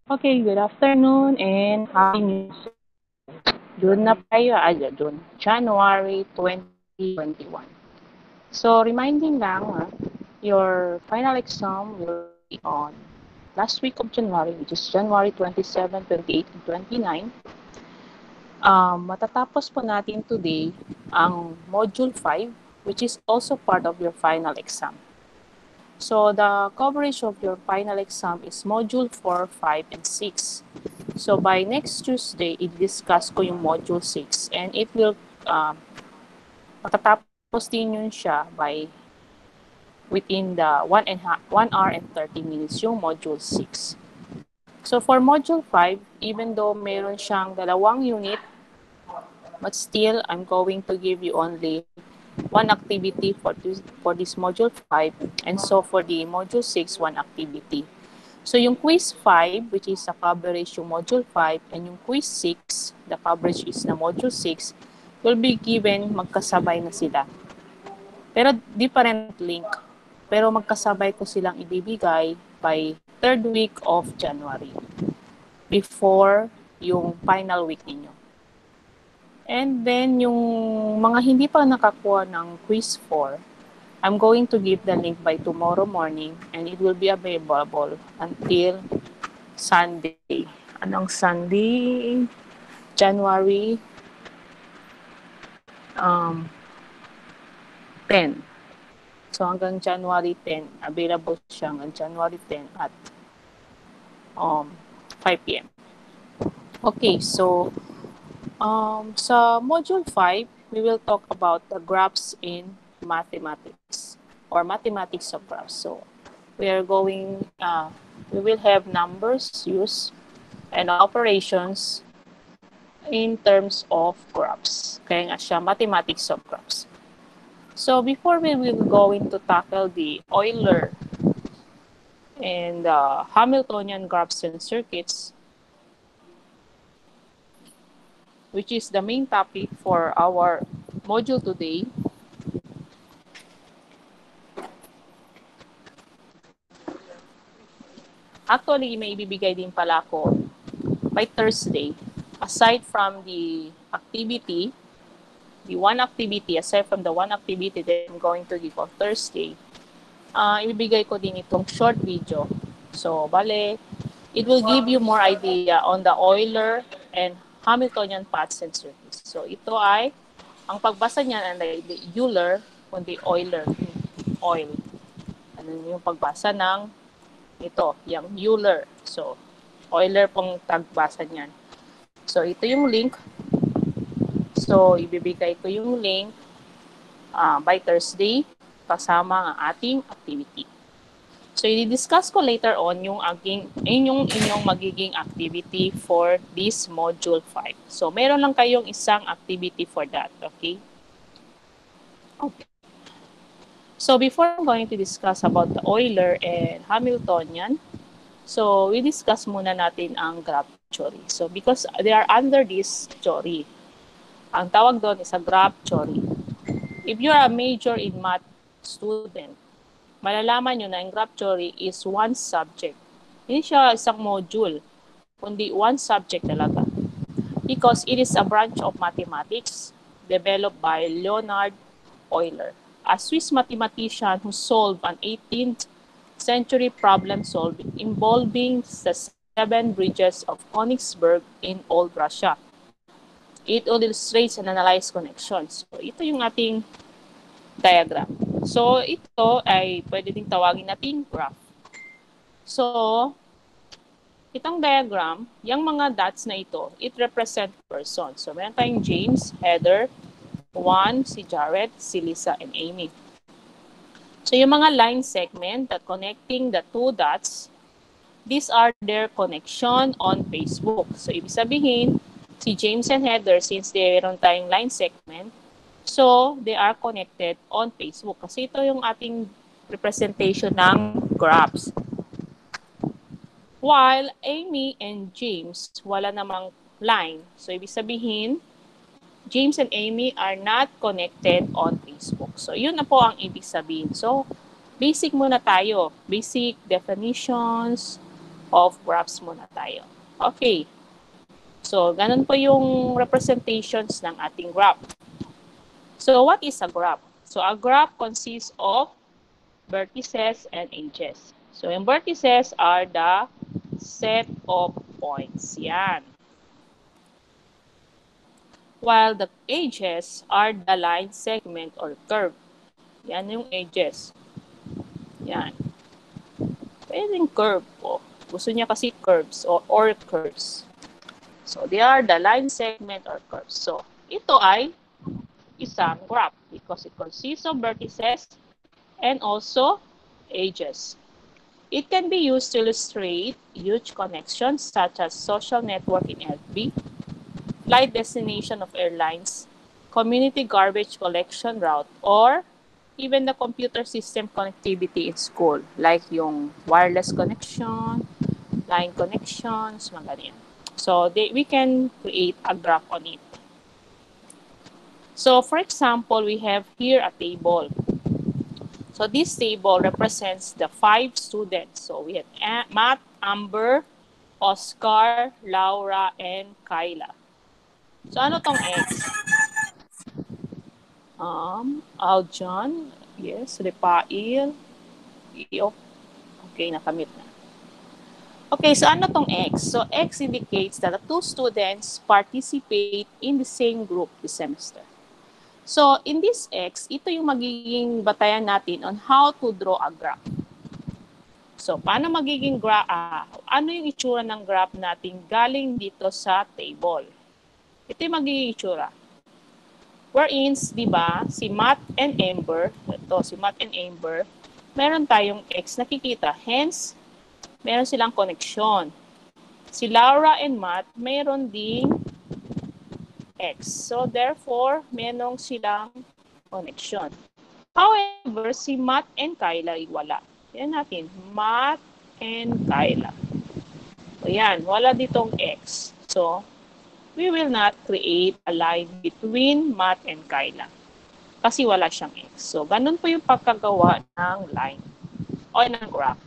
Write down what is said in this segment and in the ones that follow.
Okay, good afternoon and happy New Year. June na pa tayo, June, January 2021. So, reminding lang, your final exam will be on last week of January, which is January 27, 28, and 29. Matatapos po natin today ang Module 5, which is also part of your final exam. So, the coverage of your final exam is Module 4, 5, and 6. So, by next Tuesday, i-discuss ko yung Module 6 and it will, matatapos din yun siya by within the 1 hour and 30 minutes yung Module 6. So, for Module 5, even though meron siyang dalawang unit, but still, I'm going to give you only one activity for this Module 5, and so for the Module 6, one activity. So yung quiz 5, which is the coverage yung module 5, and yung quiz 6, the coverage is na module 6, will be given magkasabay na sila. Pero different link. Pero magkasabay ko silang ibibigay by third week of January before yung final week ninyo. And then yung mga hindi pa nakakuha ng quiz 4, I'm going to give the link by tomorrow morning and it will be available until Sunday. Anong Sunday? January 10. So hanggang January 10, available siya hanggang January 10 at 5 p.m. Okay, so sa Module 5, we will talk about the graphs in mathematics or mathematics of graphs. So we are going, we will have numbers used and operations in terms of graphs. Kaya nga siya, mathematics of graphs. So before we will go into tackle the Euler and Hamiltonian graphs and circuits, which is the main topic for our module today, actually may ibibigay din pala ako by Thursday. Aside from the activity, aside from the one activity that I'm going to give on Thursday, ibibigay ko din itong short video. So, bale, it will give you more idea on the Euler and Hamiltonian paths and circuits. So, ito ay, ang pagbasa niyan ay the Euler, kundi Euler, oil. Ano yung pagbasa ng ito, yung Euler. So, Euler pong tagbasa niyan. So, ito yung link. So, ibibigay ko yung link by Thursday kasama ang ating activity. So, i-discuss ko later on yung inyong magiging activity for this Module 5. So, meron lang kayong isang activity for that, okay? Okay. So, before I'm going to discuss about the Euler and Hamiltonian, so we discuss muna natin ang graph theory. So, because they are under this theory, ang tawag doon is a graph theory. If you are a major in math student, malalaman nyo na ang graph theory is one subject. Hindi siya isang module, kundi one subject talaga. Because it is a branch of mathematics developed by Leonhard Euler, a Swiss mathematician who solved an 18th century problem solving involving the 7 bridges of Königsberg in Old Russia. It illustrates and analyzes connections. So, ito yung ating diagram. So, ito ay pwede ding tawagin nating graph. So, itong diagram, yung mga dots na ito, it represent person. So, meron tayong James, Heather, Juan, si Jared, si Lisa, and Amy. So, yung mga line segment that connecting the two dots, these are their connection on Facebook. So, ibig sabihin, si James and Heather, since meron tayong line segment, so they are connected on Facebook. Kasi ito yung ating representation ng graphs. While Amy and James, wala namang line. So, ibig sabihin, James and Amy are not connected on Facebook. So, yun na po ang ibig sabihin. So, basic muna tayo. Basic definitions, of graphs muna tayo. Okay. So, ganun po yung representations ng ating graph. So, what is a graph? So, a graph consists of vertices and edges. So, yung vertices are the set of points. Yan. While the edges are the line, segment, or curve. Yan yung edges. Yan. Pwedeng curve po. Gusto niya kasi curves or curves. So, they are the line, segment, or curves. So, ito ay isang graph because it consists of vertices and also edges. It can be used to illustrate huge connections such as social network in FB, flight destination of airlines, community garbage collection route, or even the computer system connectivity in school, like yung wireless connection, line connections, mga ganyan. So, we can create a graph on it. So, for example, we have here a table. So, this table represents the 5 students. So, we have Matt, Amber, Oscar, Laura, and Kyla. So, ano tong X? Aljan, yes, Repail, okay, nakamit na. Okay, so ano tong X? So, X indicates that the 2 students participate in the same group this semester. So, in this X, ito yung magiging batayan natin on how to draw a graph. So, paano magiging graph? Ano yung itsura ng graph natin galing dito sa table? Ito yung magiging itsura. Wherein, di ba, si Matt and Amber, meron tayong X nakikita. Hence, meron silang connection. Si Laura and Matt, meron ding X. So, therefore, meron silang connection. However, si Matt and Kyla ay wala. Yan natin, Matt and Kyla. So, yan, wala ditong X. So, we will not create a line between Matt and Kyla. Kasi wala siyang X. So, ganun po yung pagkagawa ng line o ng graph.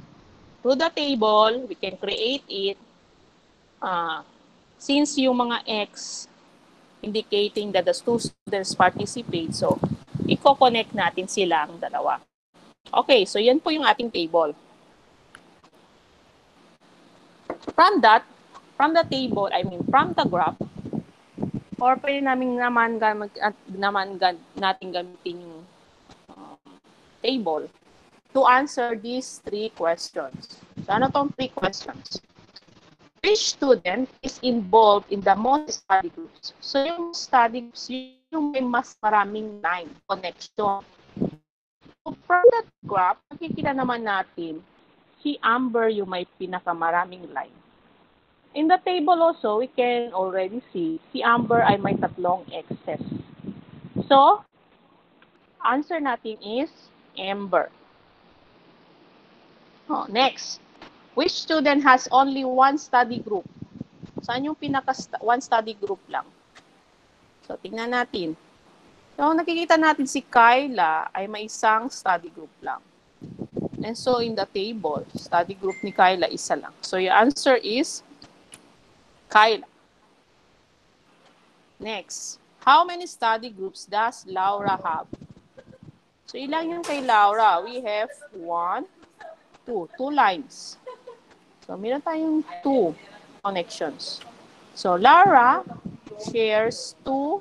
Through the table, we can create it since yung mga X indicating that the two students participate. So, i-connect natin silang dalawa. Okay, so yan po yung ating table. From the table, from the graph, or pwede natin gamitin yung table to answer these 3 questions. So, ano tong 3 questions? Which student is involved in the most study groups? So, yung study groups, yung may mas maraming line, connection. So, from that graph, makikita naman natin, si Amber yung may pinakamaraming line. In the table also, we can already see, si Amber ay may 3 X's. So, answer natin is Amber. Next. Which student has only 1 study group? Saan yung one study group lang? So, tingnan natin. So, nakikita natin si Kyla ay may isang study group lang. And so, in the table, study group ni Kyla, isa lang. So, your answer is Kyla. Next. How many study groups does Laura have? So, ilan yung kay Laura? We have 1, 2. 2 lines. So, meron tayong 2 connections. So, Laura shares 2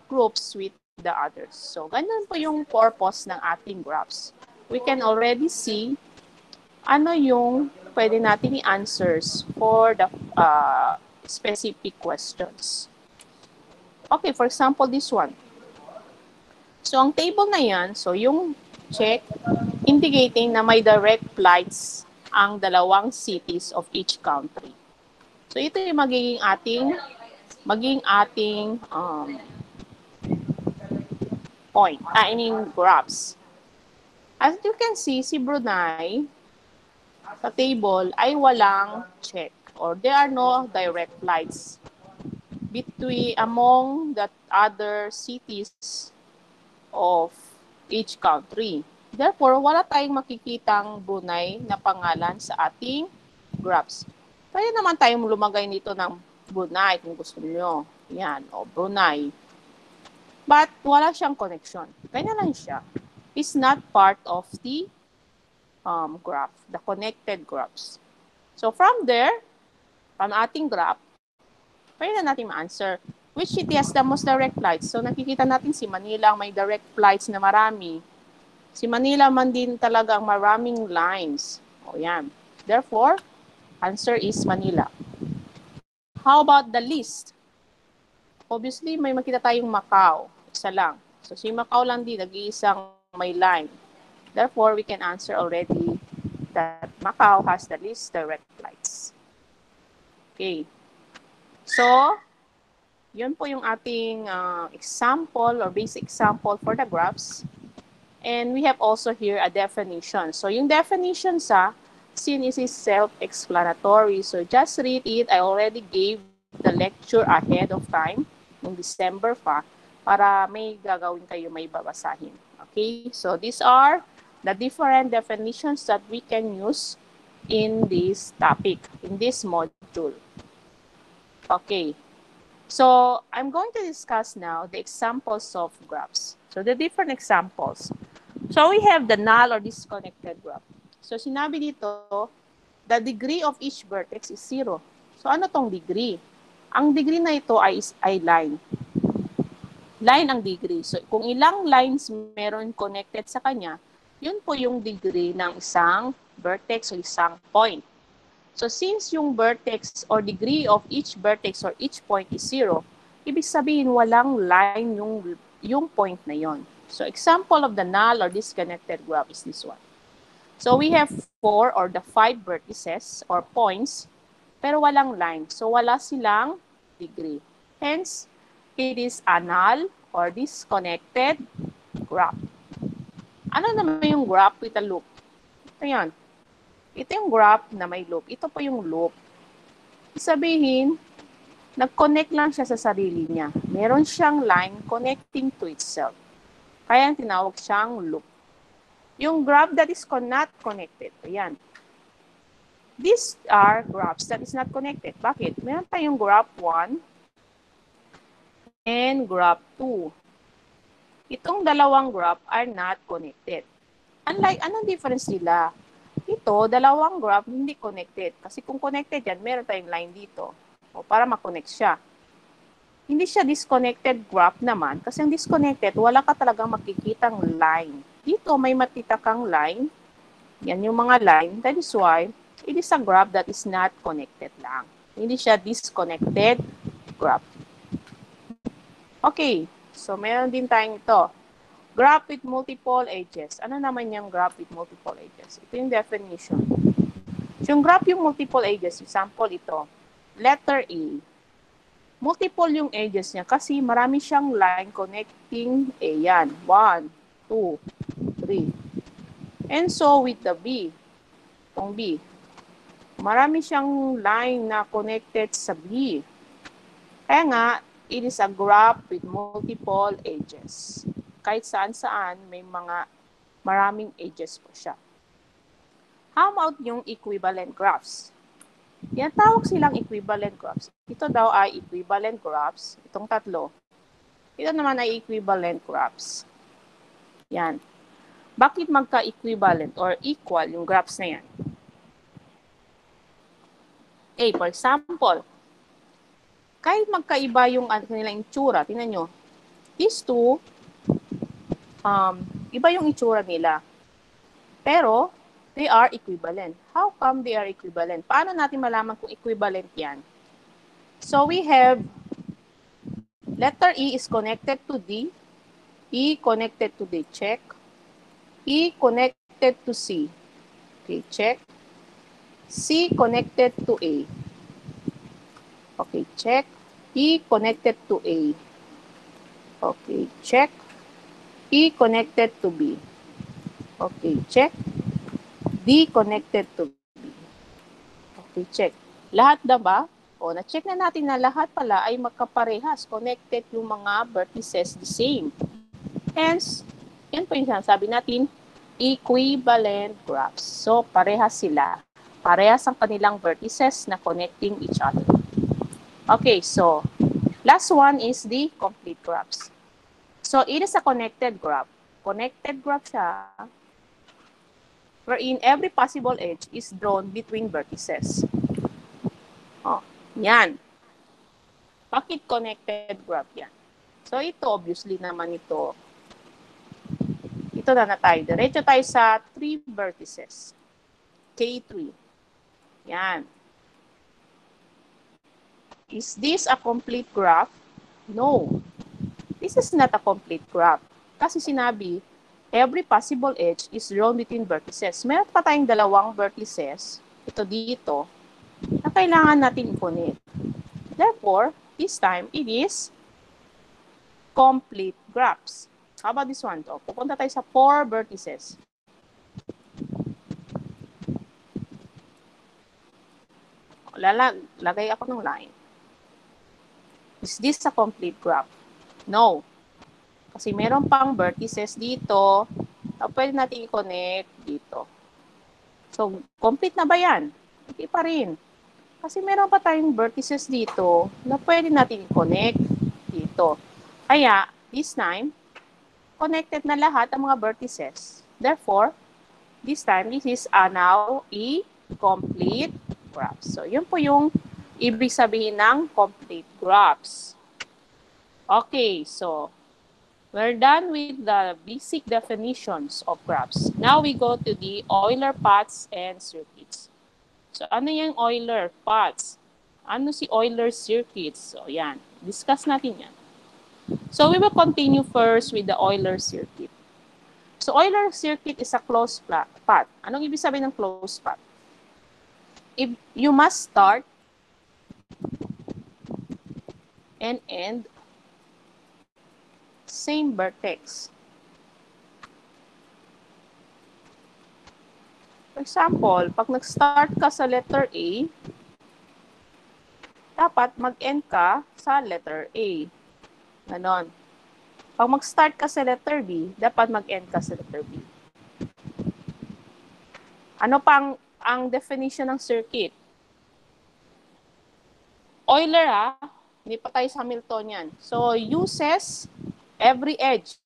groups with the others. So, ganyan po yung purpose ng ating graphs. We can already see ano yung pwede natin i-answers for the specific questions. Okay, for example, this one. So, ang table na yan, so yung check, indicating na may direct flights ang dalawang cities of each country. So, ito yung magiging ating point, graphs. As you can see, si Brunei, sa table, ay walang check or there are no direct flights among the other cities of each country. Therefore, wala tayong makikitang Brunei na pangalan sa ating graphs. Pwede naman tayong lumagay nito ng Brunei kung gusto nyo. Yan, o Brunei. But wala siyang connection. Kanya lang siya. It's not part of the graph, the connected graphs. So from there, from ating graph, pwede na natin ma-answer which city has the most direct flights. So nakikita natin si Manila ang may direct flights na marami. Si Manila man din talaga ang maraming lines. O yan. Therefore, answer is Manila. How about the least? Obviously, may makita tayong Macau. Isa lang. So si Macau lang din, nag-iisang may line. Therefore, we can answer already that Macau has the least direct flights. Okay. So, yun po yung ating example or basic example for the graphs. And we have also here a definition. So, yung definition since it is self-explanatory, so just read it. I already gave the lecture ahead of time, noong December pa, para may gagawin kayo, may babasahin. Okay? So, these are the different definitions that we can use in this topic, in this module. Okay. So, I'm going to discuss now the examples of graphs. So, the different examples. So, we have the null or disconnected graph. So, sinabi dito, the degree of each vertex is 0. So, ano tong degree? Ang degree na ito ay line. Line ang degree. So, kung ilang lines meron connected sa kanya, yun po yung degree ng isang vertex o isang point. So, since yung vertex or degree of each vertex or each point is 0, ibig sabihin walang line yung point na yon. So, example of the null or disconnected graph is this one. So, we have 4 or the 5 vertices or points, pero walang line. So, wala silang degree. Hence, it is a null or disconnected graph. Ano naman yung graph with a loop? Ito yan. Ito yung graph na may loop. Ito po yung loop. Sabihin, nag-connect lang siya sa sarili niya. Meron siyang line connecting to itself. Kaya tinawag siyang loop. Yung graph that is not connected. Ayan. These are graphs that is not connected. Bakit? Meron tayong graph 1 and graph 2. Itong dalawang graph are not connected. Unlike, anong difference nila? Ito, dalawang graph hindi connected. Kasi kung connected yan, meron tayong line dito. O para ma-connect siya. Hindi siya disconnected graph naman. Kasi ang disconnected, wala ka talagang makikitang line. Dito, may makita kang line. Yan yung mga line. That is why, it is a graph that is not connected lang. Hindi siya disconnected graph. Okay. So, meron din tayong ito. Graph with multiple edges. Ano naman yung graph with multiple edges? Ito yung definition. So, yung graph yung multiple edges, example ito, letter A. Multiple yung edges niya kasi marami siyang line connecting A yan. 1, 2, 3. And so, with the B, itong B, marami siyang line na connected sa B. Kaya nga, it is a graph with multiple edges. Kahit saan-saan, may maraming edges po siya. How about yung equivalent graphs? Yan, tawag silang equivalent graphs. Ito daw ay equivalent graphs. Itong tatlo. Ito naman ay equivalent graphs. Yan. Bakit magka-equivalent or equal yung graphs na yan? Okay, for example, kahit magkaiba yung kanilang itsura, tingnan nyo, these two, iba yung itsura nila. Pero, they are equivalent. How come they are equivalent? Paano natin malaman kung equivalent yan? So, we have letter E is connected to D, E connected to D, check. E connected to C, okay, check. C connected to A, okay, check. E connected to A, okay, check. E connected to B. Okay, check. D connected to B. Okay, check. Lahat na ba? O, na-check na natin na lahat pala ay magkaparehas. Connected yung mga vertices the same. Hence, yan po yung sinasabi natin, equivalent graphs. So, parehas sila. Parehas ang kanilang vertices na connecting each other. Okay, so last one is the complete graphs. So it is a connected graph. Connected graph siya wherein every possible edge is drawn between vertices. Oh, yan. Bakit connected graph yan? So ito, obviously naman ito. Ito na tayo. Diretso tayo sa 3 vertices. K3. Yan. Is this a complete graph? No. This is not a complete graph. Kasi sinabi, every possible edge is drawn between vertices. Meron pa tayong dalawang vertices, ito dito, na kailangan natin i-connect. Therefore, this time, it is complete graphs. How about this one? To? Pupunta tayo sa 4 vertices. Lagay ako ng line. Is this a complete graph? No. Kasi meron pang vertices dito na pwede natin i-connect dito. So, complete na ba yan? Hindi pa rin. Kasi meron pa tayong vertices dito na pwede natin i-connect dito. Kaya, this time, connected na lahat ang mga vertices. Therefore, this time, this is now a complete graph. So, yun po yung ibig sabihin ng complete graphs. Okay, so, we're done with the basic definitions of graphs. Now we go to the Euler paths and circuits. So, ano yung Euler paths? Ano si Euler circuits? So, yan. Discuss natin yan. So, we will continue first with the Euler circuit. So, Euler circuit is a closed path. Anong ibig sabihin ng closed path? If you must start and end same vertex. For example, pag nag-start ka sa letter A, dapat mag-end ka sa letter A. Ganon. Pag mag-start ka sa letter B, dapat mag-end ka sa letter B. Ano pang ang definition ng circuit? Euler hindi pa tayo sa Hamiltonian. So, uses every edge.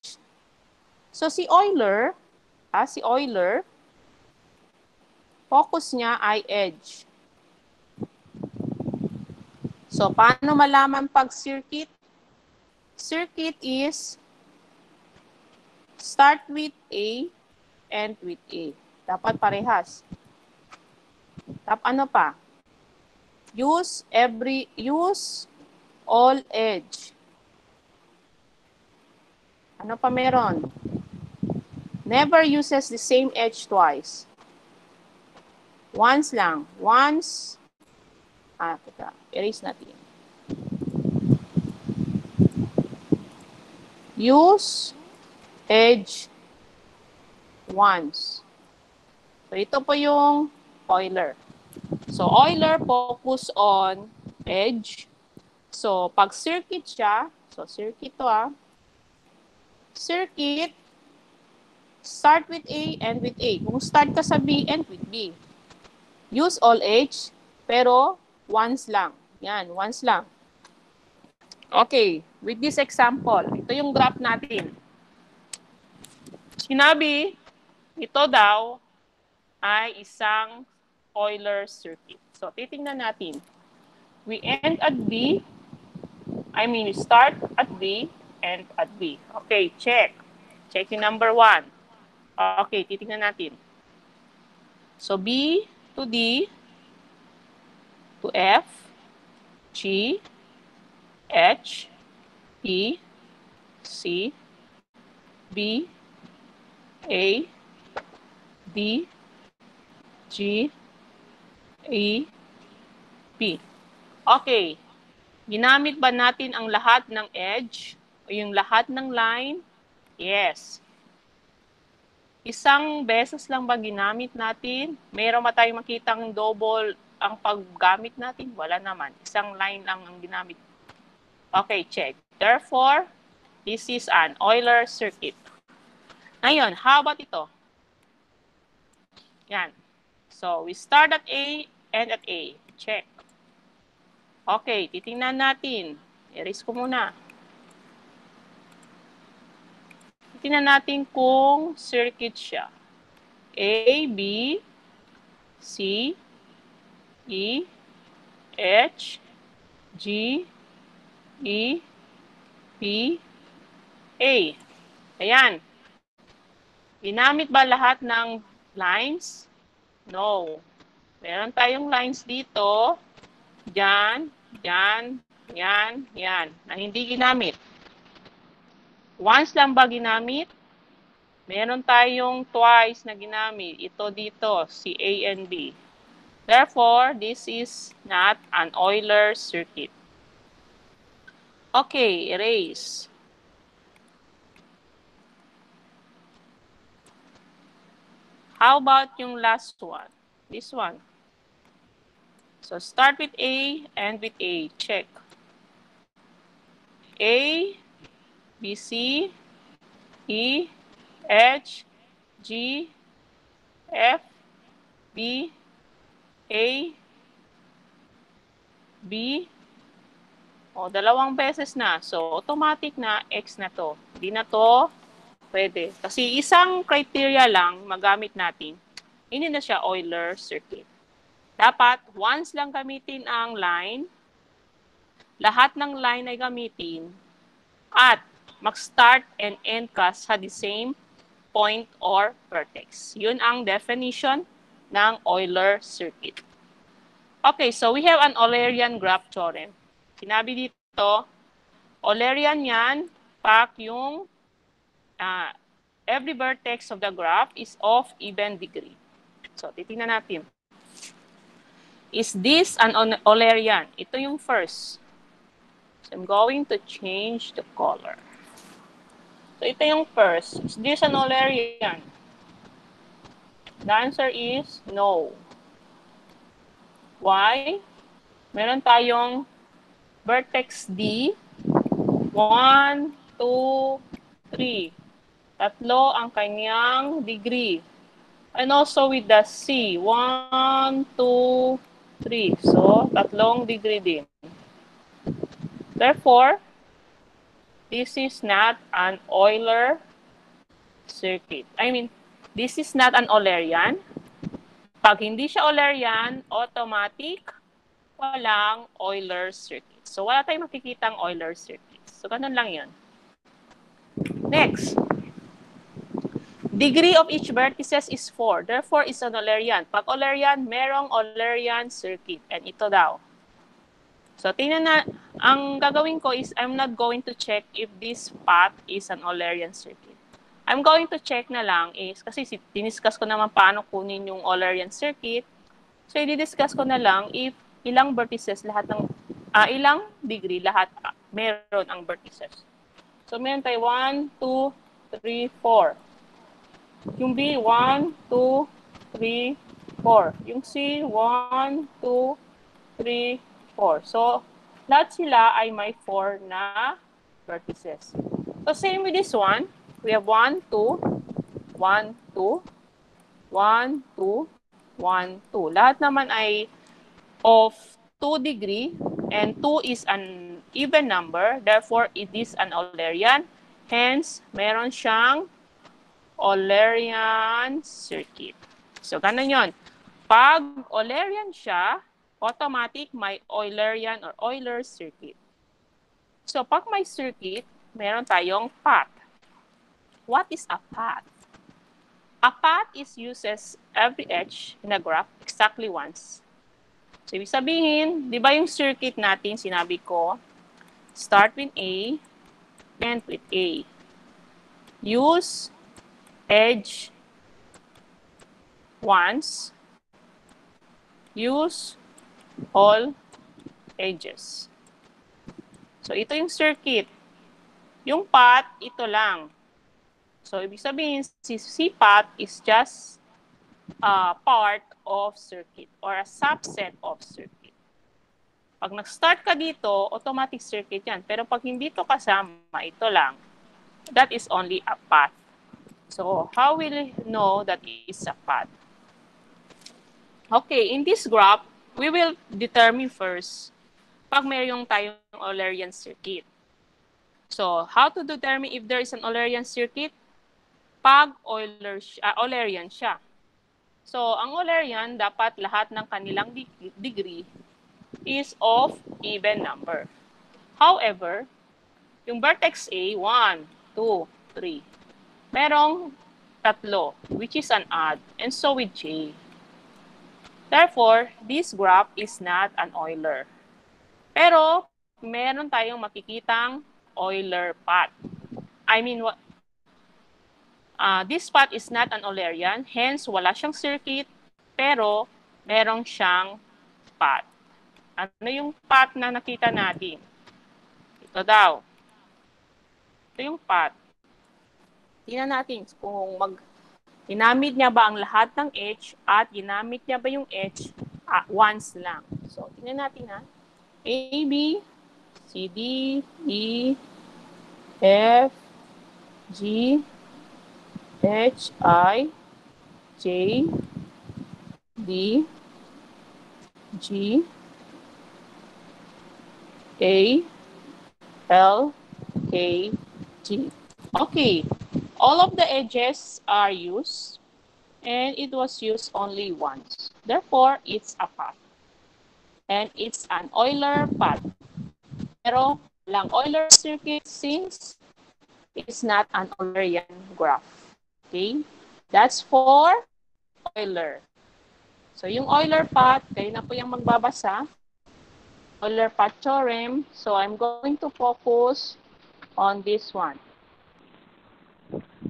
So, si Euler, focus niya ay edge. So, paano malaman pag circuit? Circuit is start with A, end with A. Dapat parehas. Ano pa? Use all edge. Ano pa meron? Never uses the same edge twice. Once lang. Once. Erase natin. Use edge once. So, ito po yung Euler. So, Euler focus on edge. So, pag circuit siya, so circuit to circuit, start with A, end with A. Kung start ka sa B, end with B. Use all edge, pero once lang. Yan, once lang. Okay, with this example, ito yung graph natin. Sinabi, ito daw ay isang Euler circuit. So, titingnan natin. We end at B. We start at B, end at B. Okay, check. Check yung number 1. Okay, titingnan natin. So, B to D to F, G, H, E, C, B, A, D, G, E, P. Okay. Ginamit ba natin ang lahat ng edge o yung lahat ng line? Yes. Isang beses lang ba ginamit natin? Meron ba tayong makitang double ang paggamit natin? Wala naman. Isang line lang ang ginamit. Okay, check. Therefore, this is an Euler circuit. Ngayon, how about ito? Yan. So, we start at A, end at A. Check. Okay, titingnan natin. Erase ko muna. Titingnan natin kung circuit siya. A, B, C, E, H, G, E, P, A. Ayan. Ginamit ba lahat ng lines? No. Meron tayong lines dito. Diyan, diyan, yan, yan. Na hindi ginamit. Once lang ba ginamit? Meron tayong twice na ginamit. Ito dito, si A and B. Therefore, this is not an Euler circuit. Okay, erase. How about yung last one? This one. So, start with A, end with A. Check. A, B, C, E, H, G, F, B, A, B. O, dalawang beses na. So, automatic na X na to. Hindi na to pwede. Kasi isang criteria lang magamit natin. Hindi na siya Euler circuit. Dapat, once lang gamitin ang line, lahat ng line ay gamitin, at mag-start and end ka sa the same point or vertex. Yun ang definition ng Euler circuit. Okay, so we have an Eulerian graph theorem. Sinabi dito, Eulerian yan, pag yung every vertex of the graph is of even degree. So, titingnan natin. Is this an Eulerian? Ito yung first. So, I'm going to change the color. So, ito yung first. Is this an Eulerian? The answer is no. Why? Meron tayong vertex D. 1, 2, 3. Tatlo ang kanyang degree. And also with the C. 1, 2, 3. So, tatlong degree din. Therefore, this is not an Euler circuit. This is not an Eulerian. Pag hindi siya Eulerian, automatic, walang Euler circuit. So, wala tayong makikitang Euler circuit. So, ganun lang yun. Next. Degree of each vertices is 4. Therefore, it's an Eulerian. Pag Eulerian, merong Eulerian circuit. And ito daw. So, tingnan na, ang gagawin ko is I'm not going to check if this path is an Eulerian circuit. I'm going to check na lang is, kasi diniscuss ko naman paano kunin yung Eulerian circuit. So, i-discuss ko na lang if ilang vertices, lahat ng, ilang degree, lahat meron ang vertices. So, meron tayo 1, 2, 3, 4. Yung B, 1, 2, 3, 4. Yung C, 1, 2, 3, 4. So, lahat sila ay may 4 na vertices. So, same with this one. We have 1, 2, 1, 2, 1, 2, 1, 2. Lahat naman ay of 2 degree and 2 is an even number. Therefore, it is an Eulerian. Hence, meron siyang Eulerian circuit. So, ganun yun. Pag Eulerian siya, automatic may Eulerian or Euler circuit. So, pag may circuit, meron tayong path. What is a path? A path is uses every edge in a graph exactly once. So, ibig sabihin, di ba yung circuit natin, sinabi ko, start with A, end with A. Use edge once. Use all edges. So, ito yung circuit. Yung path, ito lang. So, ibig sabihin, si C-path is just a part of circuit or a subset of circuit. Pag nag-start ka dito, automatic circuit yan. Pero pag hindi ito kasama, ito lang. That is only a path. So, how will you know that it's a path? Okay, in this graph, we will determine first pag mayroong tayong Eulerian circuit. So, how to determine if there is an Eulerian circuit? Pag Eulerian siya. So, ang Eulerian, dapat lahat ng kanilang degree is of even number. However, yung vertex A, 1, 2, 3. Merong tatlo, which is an odd, and so with J. Therefore, this graph is not an Euler. Pero, meron tayong makikitang Euler path. I mean, this path is not an Eulerian, hence wala siyang circuit, pero merong siyang path. Ano yung path na nakita natin? Ito daw. Ito yung path. Tingnan natin kung ginamit niya ba ang lahat ng H at ginamit niya ba yung H once lang. So, tingnan natin ha. A, B, C, D, E, F, G, H, I, J, D, G, A, L, K, G. Okay, all of the edges are used and it was used only once. Therefore, it's a path. And it's an Euler path. Pero lang Euler circuit since it's not an Eulerian graph. Okay? That's for Euler. So, yung Euler path, kayo na po yung magbabasa. Euler path theorem. So, I'm going to focus on this one.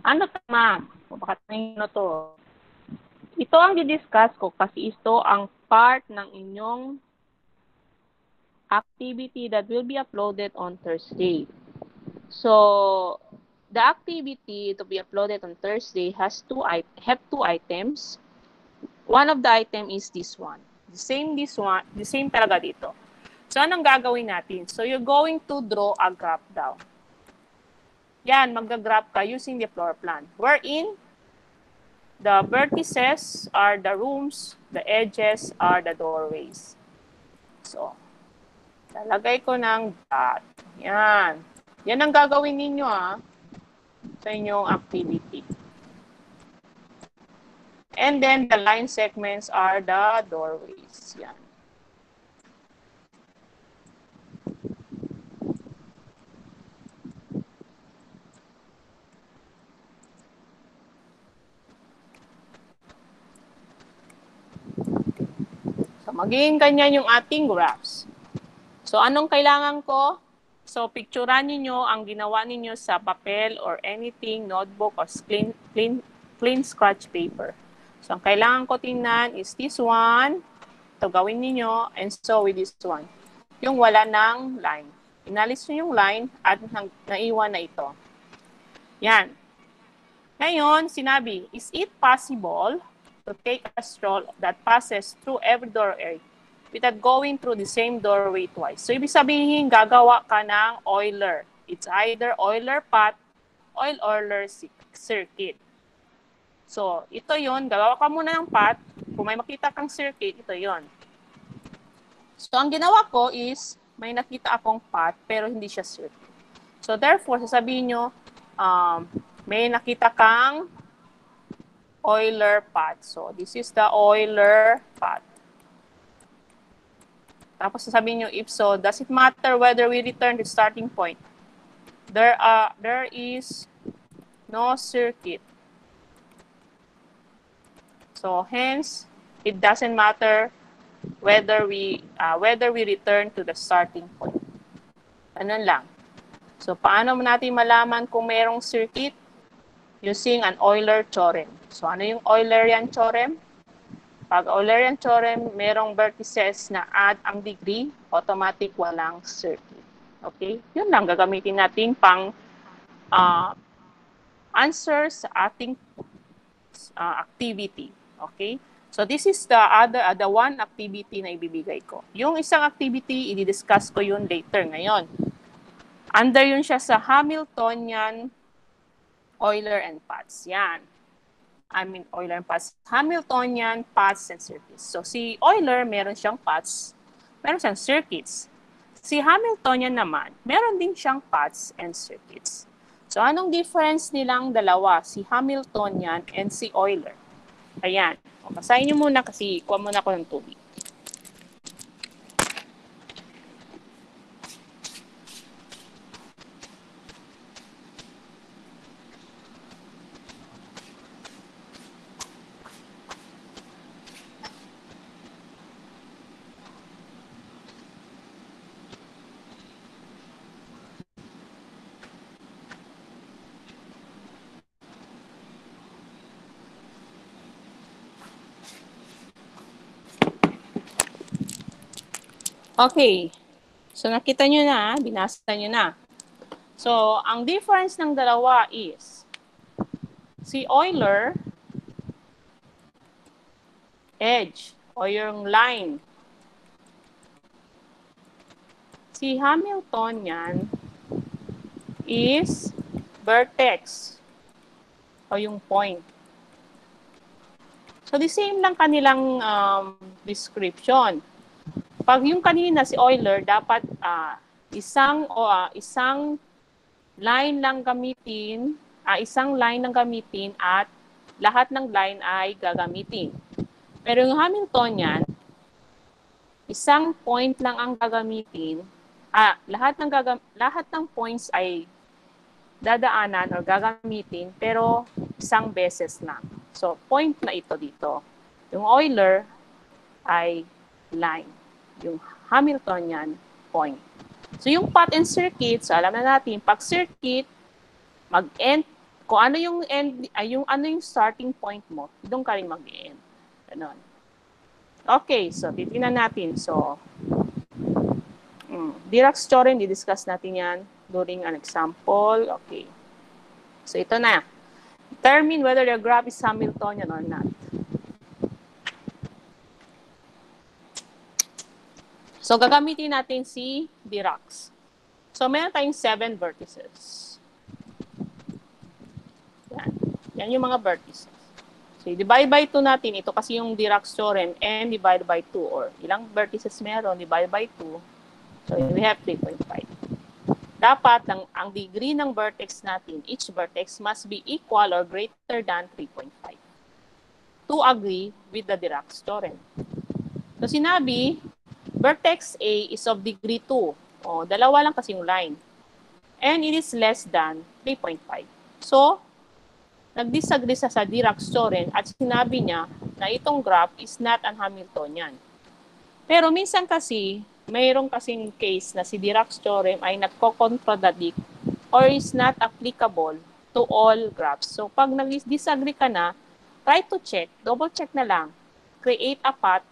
Ano tama? Baka na to. Ito ang didiscuss ko kasi ito ang part ng inyong activity that will be uploaded on Thursday. So, the activity to be uploaded on Thursday have two items. One of the item is this one. The same talaga dito. So, anong gagawin natin? So, you're going to draw a graph daw. Yan, mag-graph ka using the floor plan. Wherein, the vertices are the rooms, the edges are the doorways. So, lalagay ko ng dot. Yan. Yan ang gagawin ninyo sa inyong activity. And then, the line segments are the doorways. Yan. So, magiging ganyan yung ating graphs. So, anong kailangan ko? So, picturean niyo ang ginawa ninyo sa papel or anything, notebook or clean scratch paper. So, ang kailangan ko tingnan is this one. Ito gawin niyo and so with this one. Yung wala ng line. Inalis nyo yung line at naiwan na ito. Yan. Ngayon, sinabi, is it possible to take a stroll that passes through every doorway without going through the same doorway twice? So, ibig sabihin, gagawa ka ng Euler. It's either Euler path or Euler circuit. So, ito yon, gagawa ka muna ng path. Kung may makita kang circuit, ito yon. So, ang ginawa ko is, may nakita akong path, pero hindi siya circuit. So, therefore, sasabihin nyo, may nakita kang Euler path. So, this is the Euler path. Tapos sasabihin nyo, if so, does it matter whether we return to starting point? There is no circuit. So, hence, it doesn't matter whether we return to the starting point. Ano lang. So, paano natin malaman kung mayroong circuit? Using an Euler theorem. So, ano yung Eulerian theorem? Pag Eulerian theorem, merong vertices na add ang degree, automatic walang circuit. Okay? Yun lang gagamitin natin pang answer sa ating activity. Okay? So, this is the one activity na ibibigay ko. Yung isang activity, i-discuss ko yun later ngayon. Under yun siya sa Hamiltonian Euler and paths. Yan. Euler and paths, Hamiltonian paths and circuits. So si Euler, meron siyang paths, meron siyang circuits. Si Hamiltonian naman, meron din siyang paths and circuits. So anong difference nilang dalawa, si Hamiltonian and si Euler? Ayan. O, basahin niyo muna kasi kuha muna ako ng tubig. Okay. So, nakita nyo na, binasa nyo na. So, ang difference ng dalawa is, si Euler, edge, o yung line. Si Hamiltonian is vertex, o yung point. So, the same lang kanilang description. Pag yung kanina si Euler, dapat isang line lang gamitin, isang line lang gamitin at lahat ng line ay gagamitin. Pero yung Hamiltonian, isang point lang ang gagamitin, lahat ng points ay dadaanan or gagamitin pero isang beses lang. So, point na ito dito. Yung Euler ay line. Yung Hamiltonian, point. So, yung path and circuit, so alam na natin, pag circuit, mag-end, kung ano yung end, ano yung starting point mo, doon ka rin mag-end. Ganon. Okay, so titingnan natin. So, Dirac's theorem, di-discuss natin yan during an example. Okay. So, ito na. Determine whether the graph is Hamiltonian or not. So, gagamitin natin si Dirac's. So, meron tayong 7 vertices. Yan. Yan yung mga vertices. So, divide by 2 natin. Ito kasi yung Dirac's theorem and divide by 2 or ilang vertices meron, divide by 2. So, we have 3.5. Dapat ang degree ng vertex natin, each vertex must be equal or greater than 3.5 to agree with the Dirac's theorem. So, sinabi, vertex A is of degree 2. O, dalawa lang kasi yung line. And it is less than 3.5. So, nag-disagree sa Dirac's theorem at sinabi niya na itong graph is not an Hamiltonian. Pero minsan kasi, mayroong kasing case na si Dirac's theorem ay nagko-contradict or is not applicable to all graphs. So, pag nag-disagree ka na, try to check, double check na lang, create a path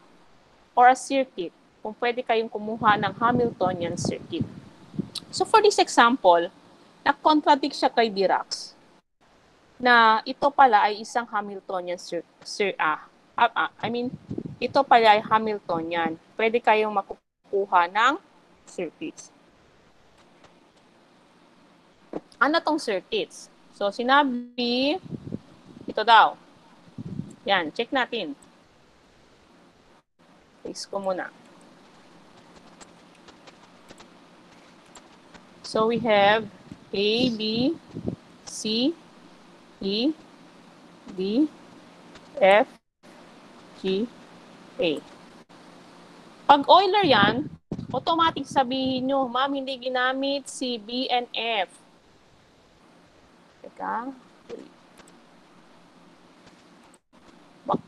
or a circuit kung pwede kayong kumuha ng Hamiltonian circuit. So, for this example, nag-contradict siya kay Dirac's na ito pala ay isang Hamiltonian ito pala ay Hamiltonian. Pwede kayong makukuha ng circuits. Ano tong circuits? So, sinabi, ito daw. Yan, check natin. Fix ko muna. So, we have A, B, C, E, D, F, G, A. Pag Euler yan, automatic sabihin nyo, ma'am, hindi ginamit si B and F. Teka.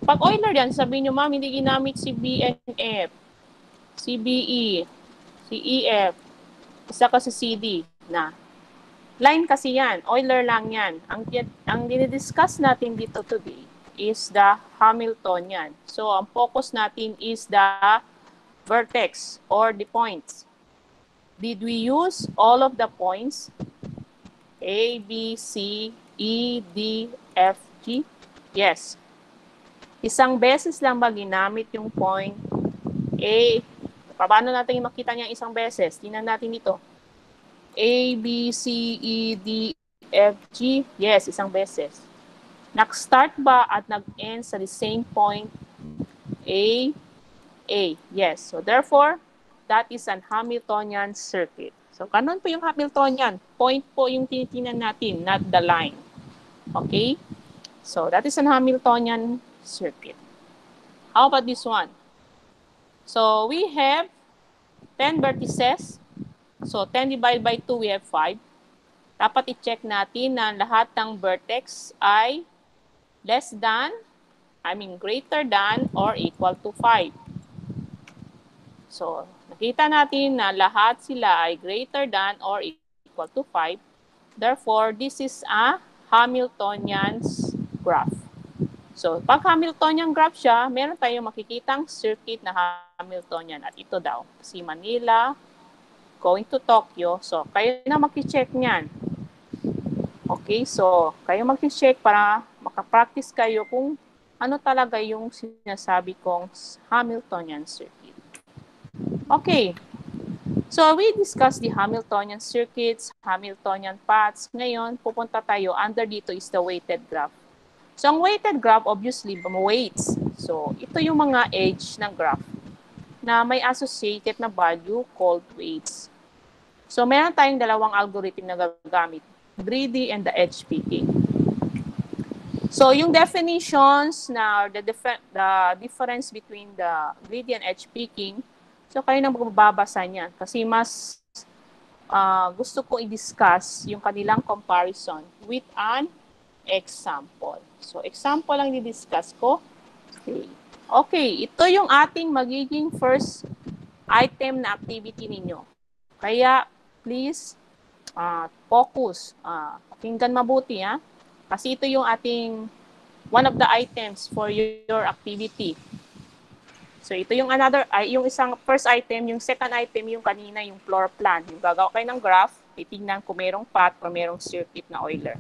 Pag Euler yan, sabihin nyo, ma'am, hindi ginamit si B and F. Si B, E, si E, F. Isa ka si C, D na. Line kasi yan. Euler lang yan. Ang dinidiscuss natin dito today is the Hamiltonian. So, ang focus natin is the vertex or the points. Did we use all of the points? A, B, C, E, D, F, G? Yes. Isang beses lang ba ginamit yung point A? Paano natin makita niya isang beses? Tingnan natin dito. A, B, C, E, D, F, G. Yes, isang beses. Nag-start ba at nag-end sa the same point? A, A. Yes. So therefore, that is an Hamiltonian circuit. So kanon po yung Hamiltonian. Point po yung tinitingnan natin, not the line. Okay? So that is an Hamiltonian circuit. How about this one? So we have 10 vertices. So 10 divided by 2, we have 5. Dapat i-check natin na lahat ng vertex ay greater than or equal to 5. So, nakita natin na lahat sila ay greater than or equal to 5. Therefore, this is a Hamiltonian's graph. So, pag Hamiltonian graph siya, meron tayong makikitang circuit na Hamiltonian. At ito daw, si Manila, going to Tokyo. So, kayo na mag-check niyan. Okay, so, kayo mag-check para makapractice kayo kung ano talaga yung sinasabi kong Hamiltonian circuit. Okay, so we discussed the Hamiltonian circuits, Hamiltonian paths. Ngayon, pupunta tayo, under dito is the weighted graph. So, ang weighted graph, obviously, weights. So, ito yung mga edge ng graph na may associated na value called weights. So, meron tayong dalawang algorithm na gagamit, greedy and the edge picking. So, yung definitions na the difference between the greedy and edge picking, so kayo nang magbabasa niyan kasi mas gusto kong i-discuss yung kanilang comparison with an example. So, example lang i-discuss ko. Okay, ito yung ating magiging first item na activity ninyo. Kaya, please, focus. Pakinggan mabuti, ha? Kasi ito yung ating one of the items for your activity. So, ito yung yung isang first item, yung second item, yung kanina, yung floor plan. Yung gagawa kayo ng graph, titingnan kung merong path o merong circuit na Euler.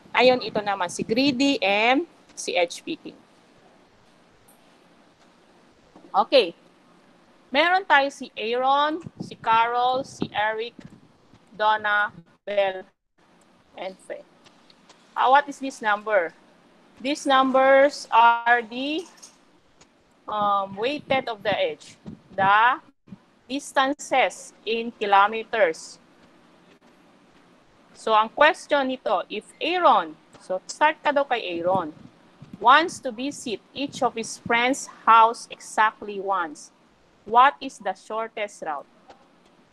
Ayon, ito naman, si greedy and si edge picking. Okay. Meron tayo si Aaron, si Carol, si Eric, Donna, Bell, and Faye. What is this number? These numbers are the weighted of the edge. The distances in kilometers. So, ang question nito, if Aaron, so start ka daw kay Aaron, wants to visit each of his friends' house exactly once, what is the shortest route?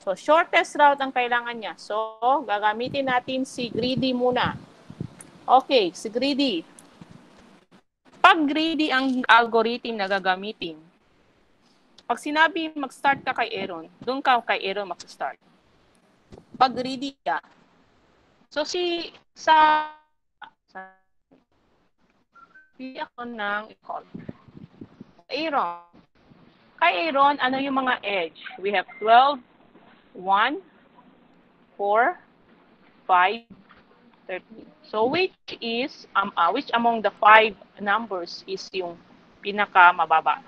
So, shortest route ang kailangan niya. So, gagamitin natin si greedy muna. Okay, si greedy. Pag greedy ang algorithm na gagamitin, pag sinabi mag-start ka kay Aaron, doon ka kay Aaron mag-start. Pag greedy ka, so ako ng call. Aaron. Kay Aaron, ano yung mga edge? We have 12, 1, 4, 5, 13. So which among the 5 numbers is yung pinaka mababa?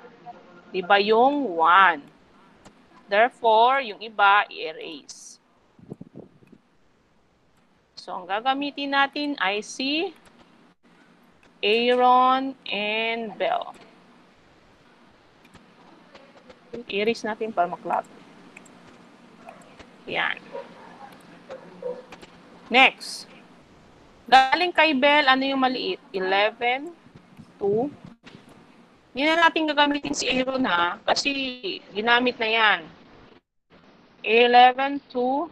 Diba yung 1? Therefore, yung iba i-erase. So, ang gagamitin natin ay si Aaron and Bell. I-erase natin para maklap. Yan. Next. Galing kay Bell, ano yung maliit? 11, 2. Hindi na natin gagamitin si Aaron, ha? Kasi ginamit na yan. 11, 2,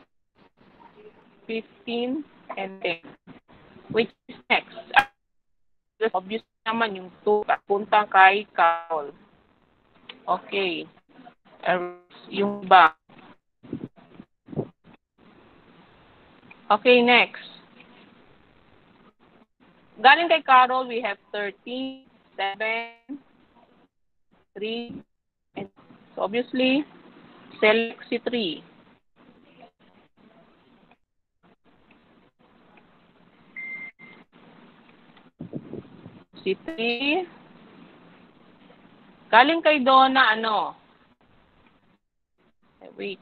15, and 10. Which is next? Obvious naman yung 2 at punta kay Carol. Okay. Yung iba. Okay, next. Galing kay Carol, we have 13, 7, 3, and so obviously, select si 3. Si 3. Galing kay Donna, ano? Wait.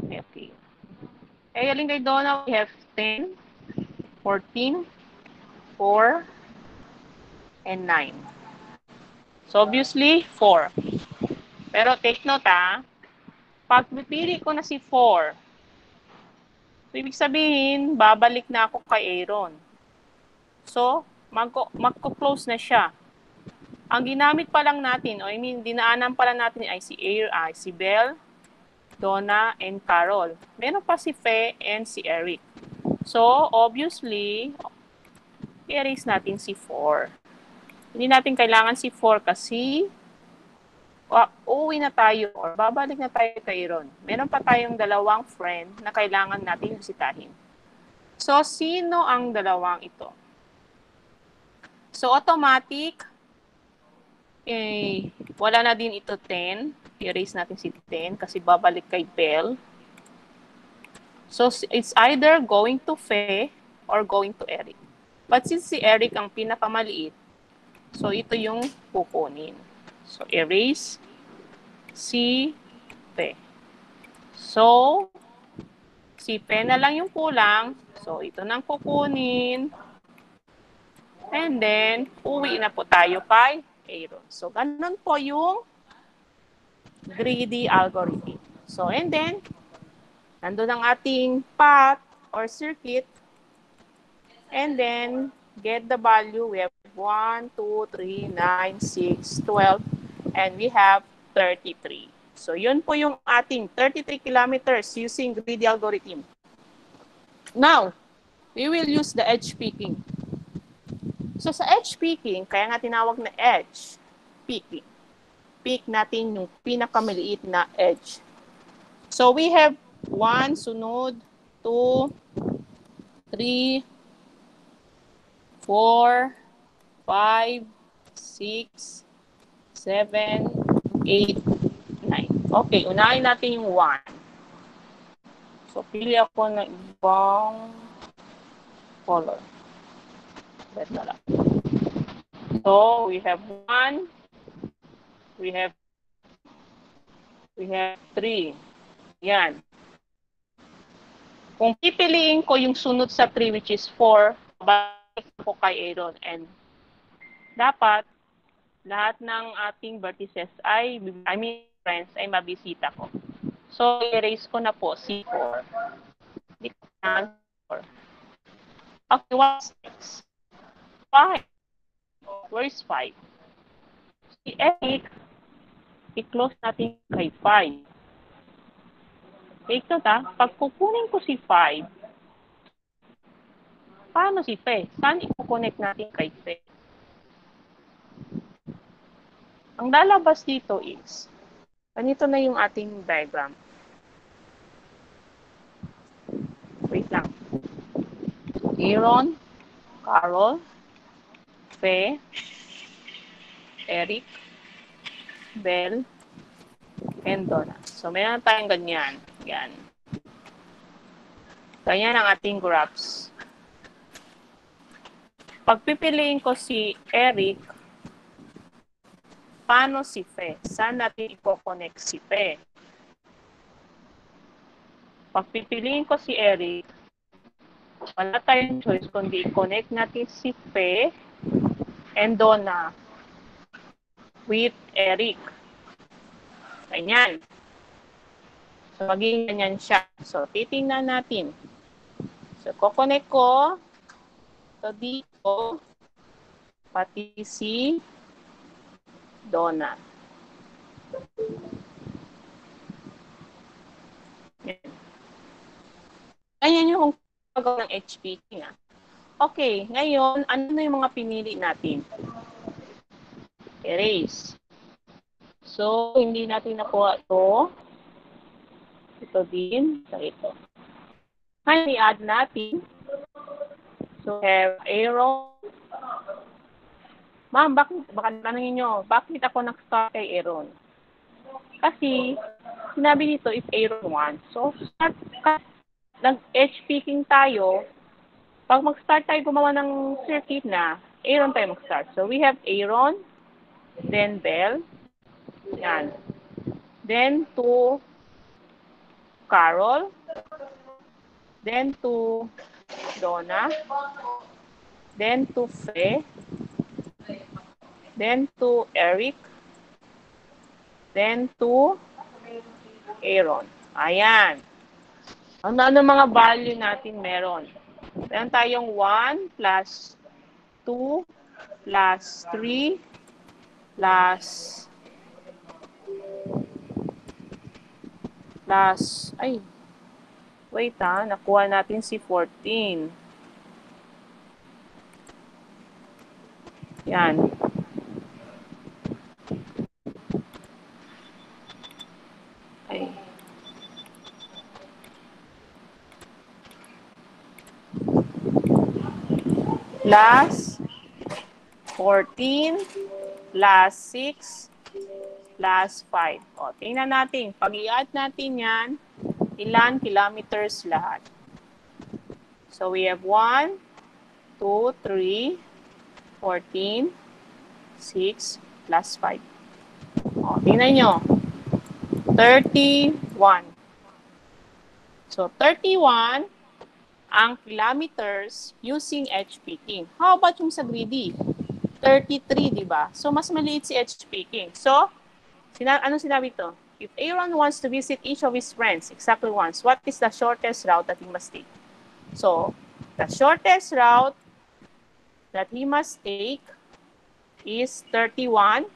Okay. Galing kay Donna, we have 10, 14, 4, and 9. So, obviously, 4. Pero take note pag pipili ko na si 4, so ibig sabihin, babalik na ako kay Aaron. So, magko-close na siya. Ang ginamit pa lang natin, dinaanan pa lang natin ay si Belle, Donna, and Carol. Meron pa si Fe and si Eric. So, obviously, i-erase natin si 4. Hindi natin kailangan si 4 kasi uuwi na tayo or babalik na tayo kay Aaron. Meron pa tayong dalawang friend na kailangan natin bisitahin. So, sino ang dalawang ito? So, automatic, wala na din ito 10. I-erase natin si 10 kasi babalik kay Belle. So, it's either going to Fe or going to Eric. But since si Eric ang pinakamaliit, so ito yung kukunin. So, erase si Fe. So, si Fe na lang yung kulang. So, ito nang kukunin. And then, uwi na po tayo kay Aaron. So, ganun po yung greedy algorithm. So, and then, nandun ang ating path or circuit. And then, get the value. We have 1, 2, 3, 9, 6, 12, and we have 33. So, yun po yung ating 33 kilometers using greedy algorithm. Now, we will use the edge picking. So, sa edge picking, kaya nga tinawag na edge picking. Pick natin yung pinakamaliit na edge. So, we have 1, sunod, 2, 3, 4, 5, 6, 7, 8, 9. Okay, unahin natin yung 1. So, pili ako ng ibang color. Red na lang. So, we have 1. We have 3. Yan. Kung pipiliin ko yung sunod sa 3, which is 4, babalik ko kay Aaron. And dapat, lahat ng ating vertices friends, ay mabisita ko. So, erase ko na po si 4. Hindi ko na 4. Okay, what's next? 5. Where is 5? Si Eric, i-close natin kay 5. Take note pag kukunin ko si 5, paano si Fe? Saan i-connect natin kay Fe? Ang lalabas dito is, ganito na yung ating diagram. Wait lang. Aaron, Carol, Fe, Eric, Belle, and Donna. So, meron tayong ganyan. Yan. Ganyan ang ating graphs. Pag pipiliin ko si Eric, paano si Fe? Saan natin i-connect si Fe? Pag pipiliin ko si Eric, wala tayong choice kundi i-connect natin si Fe and Donna with Eric. Ganyan. So, magiging ganyan siya. So, titingnan natin. So, kukonek ko ito dito, pati si Donna. Ganyan yung paggawa ng HPT. Okay, ngayon, ano na yung mga pinili natin? Erase. So, hindi natin nakuha ito. Ito din. So, ito. Ngayon, i-add natin. So, have Aaron. Ma'am, baka tanongin nyo, bakit ako nag-start kay Aaron? Kasi, sinabi dito is Aaron 1. So, nag-edge picking tayo. Pag mag-start tayo gumawa ng circuit na, Aaron tayo mag-start. So, we have Aaron, then Belle, yan. Then, to Carol, then to Donna, then to Fe, then to Eric, then to Aaron. Ayan. Ano mga value natin meron? Meron tayong 1 plus 2 plus 3 plus ay, wait nakuha natin si 14. Yan. Ay. Plus 14 plus 6 plus 5. O, tingnan natin. Pag i-add natin yan, ilan kilometers lahat? So, we have 1, 2, 3, 14, 6, plus 5. O, tingnan nyo. 31. So, 31 ang kilometers using H-picking. How about yung sa greedy? 33, di ba? So, mas maliit si H-picking. So, ano sinabi to? If Aaron wants to visit each of his friends exactly once, what is the shortest route that he must take? So, the shortest route that he must take is 31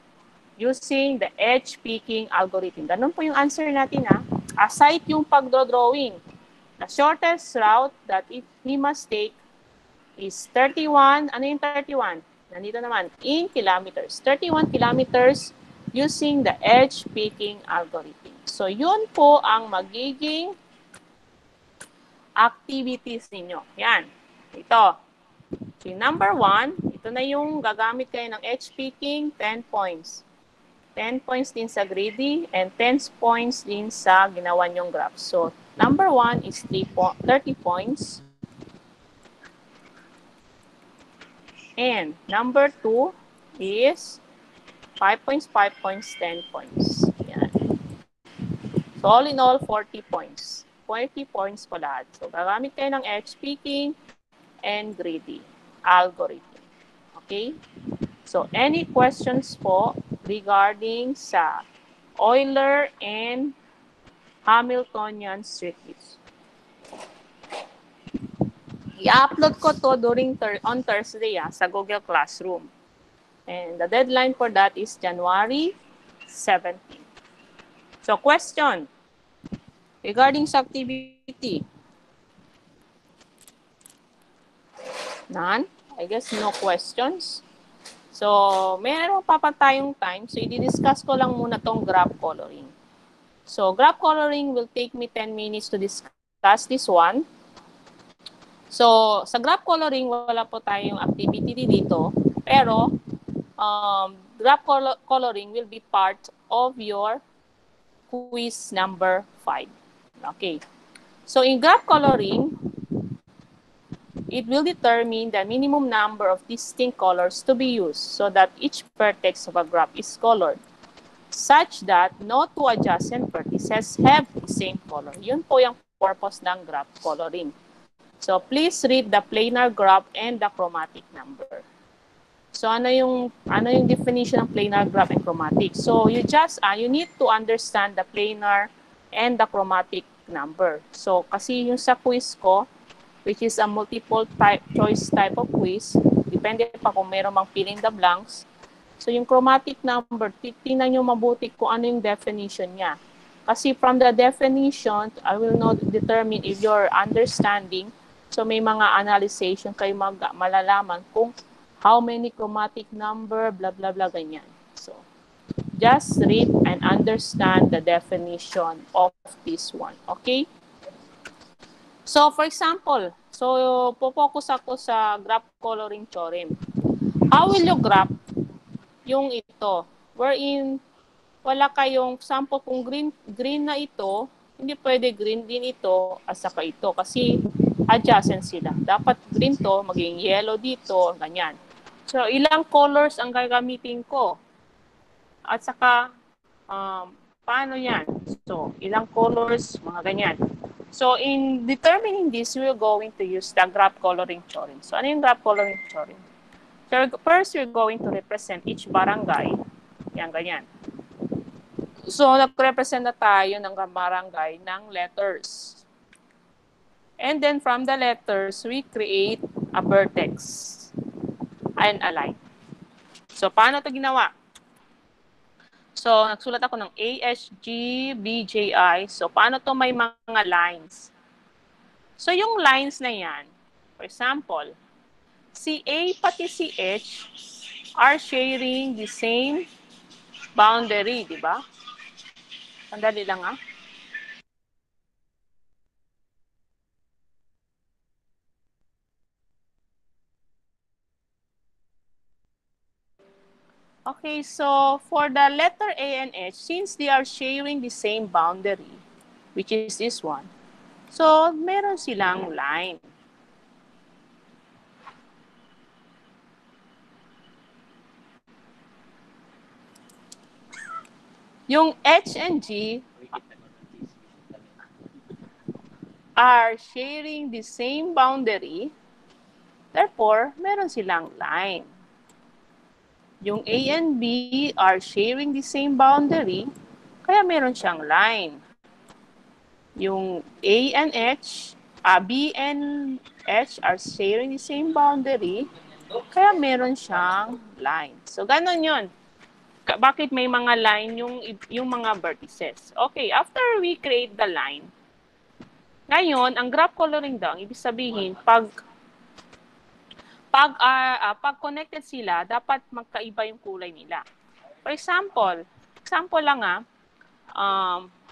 using the H-picking algorithm. Ganun po yung answer natin Aside yung pagdodrawing, the shortest route that he must take is 31. Ano yung 31? Nandito naman, in kilometers. 31 kilometers using the H-picking algorithm. So, yun po ang magiging activities ninyo. Yan. Ito. So, number 1, ito na yung gagamit kayo ng H-picking, 10 points. 10 points din sa greedy and 10 points din sa ginawa nyong graph. So, number 1 is 30 points. And number 2 is 5 points, 5 points, 10 points. Yan. So, all in all, 40 points. 40 points po lahat. So, gagamit kayo ng H-picking and greedy algorithm. Okay? So, any questions po regarding sa Euler and Hamiltonian circuits? I-upload ko to on Thursday sa Google Classroom. And the deadline for that is January 17. So, question regarding sa activity. None? I guess no questions. So, meron pa tayong time. So, i-discuss ko lang muna tong graph coloring. So, graph coloring will take me 10 minutes to discuss this one. So, sa graph coloring, wala po tayong activity dito. Pero, graph coloring will be part of your quiz number 5. Okay. So, in graph coloring, it will determine the minimum number of distinct colors to be used so that each vertex of a graph is colored, such that no two adjacent vertices have the same color. Yun po yung purpose ng graph coloring. So, please read the planar graph and the chromatic number. So, ano yung definition ng planar graph and chromatic? So, you need to understand the planar and the chromatic number. So, kasi yung sa quiz ko, which is a multiple choice type of quiz, depende pa kung meron mang fill in the blanks. So, yung chromatic number, titingnan nyo mabuti kung ano yung definition niya. Kasi from the definition, I will not determine if you're understanding. So, may mga analysis kayo malalaman kung how many chromatic number, blah, blah, blah, ganyan. So, just read and understand the definition of this one. Okay? So, for example, po-focus ako sa graph coloring theorem. How will you graph yung ito? Wherein, wala kayong sample kung green na ito, hindi pwede green din ito at saka ito kasi adjacent sila. Dapat green to, maging yellow dito, ganyan. So, ilang colors ang gagamitin ko? At saka, paano yan? So, ilang colors, mga ganyan. So, in determining this, we're going to use the graph coloring theorem. So, ano yung graph coloring theorem? So, first, we're going to represent each barangay. Yan, ganyan. So, nag-represent na tayo ng barangay ng letters. And then, from the letters, we create a vertex and a line. So, paano ito ginawa? So, nagsulat ako ng A, S, G, B, J, I. So, paano to may mga lines? So, yung lines na yan, for example, si A pati si H are sharing the same boundary, di ba? Sandali lang ah. Okay, so for the letter A and H, since they are sharing the same boundary, which is this one, so meron silang line. Yung H and G are sharing the same boundary, therefore, meron silang line. Yung A and B are sharing the same boundary, kaya meron siyang line. Yung A and H, B and H are sharing the same boundary, kaya meron siyang line. So, ganun yun. Bakit may mga line yung mga vertices? Okay, after we create the line, ngayon, ang graph coloring daw, ang ibig sabihin, pag connected sila, dapat magkaiba yung kulay nila. For example lang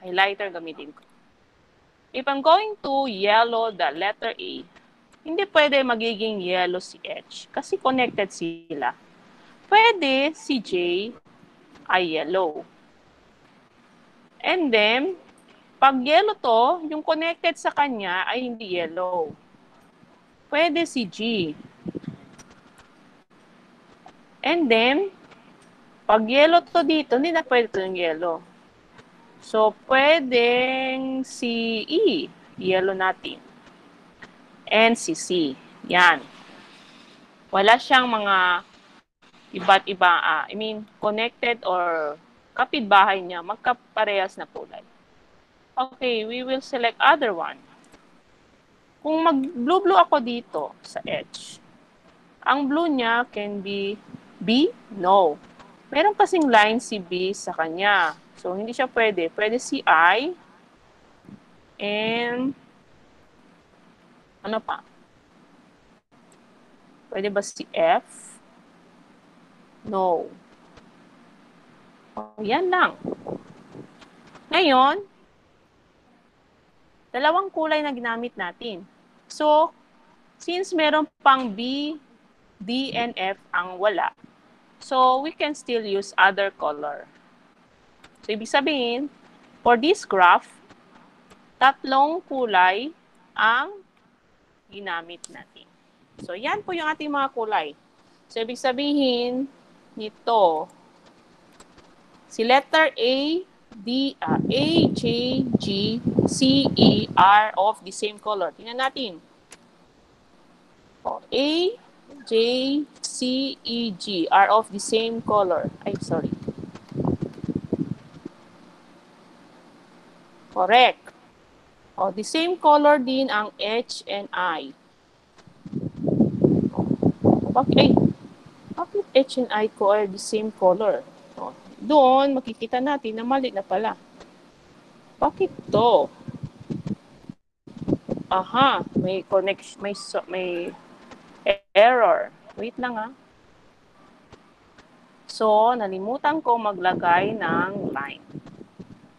highlighter gamitin ko. If I'm going to yellow the letter A, hindi pwede magiging yellow si H kasi connected sila. Pwede si J ay yellow. And then, pag yellow to, yung connected sa kanya ay hindi yellow. Pwede si G. And then, pag yellow to dito, hindi na pwede to yung yellow. So, pwedeng si E, yellow natin. And si C. Yan. Wala siyang mga iba't iba, connected or kapitbahay niya, magkaparehas na kulay. Okay, we will select other one. Kung mag-blue ako dito sa H, ang blue niya can be B? No. Meron kasing line si B sa kanya. So, hindi siya pwede. Pwede si I and ano pa? Pwede ba si F? No. Oh, yan lang. Ngayon, dalawang kulay na ginamit natin. So, since meron pang B, D, and F ang wala, so we can still use other color. So, ibig sabihin, for this graph, tatlong kulay ang ginamit natin. So, yan po yung ating mga kulay. So, ibig sabihin nito, si letter A, J, G, C, E are of the same color. Tingnan natin. A, J, C, E, G are of the same color. Ay, sorry. Correct. The same color din ang H and I. Bakit H and I ko are the same color? Doon, makikita natin na mali na pala. Bakit to? Aha, may connection, may error. Wait lang So, nalimutan ko maglagay ng line.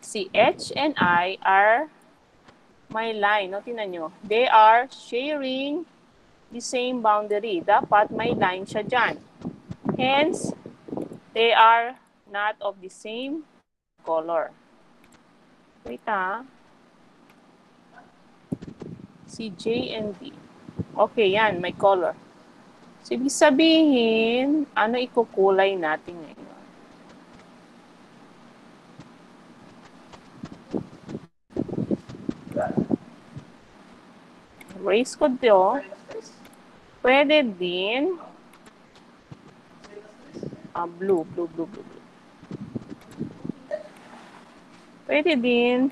Si H and I are may line. No, tingnan nyo. They are sharing the same boundary. Dapat may line siya dyan. Hence, they are not of the same color. Wait Si J and D. Okay, yan. May color. So, ibig sabihin, ano ikukulay natin ngayon? race ko to. Pwede din blue. Pwede din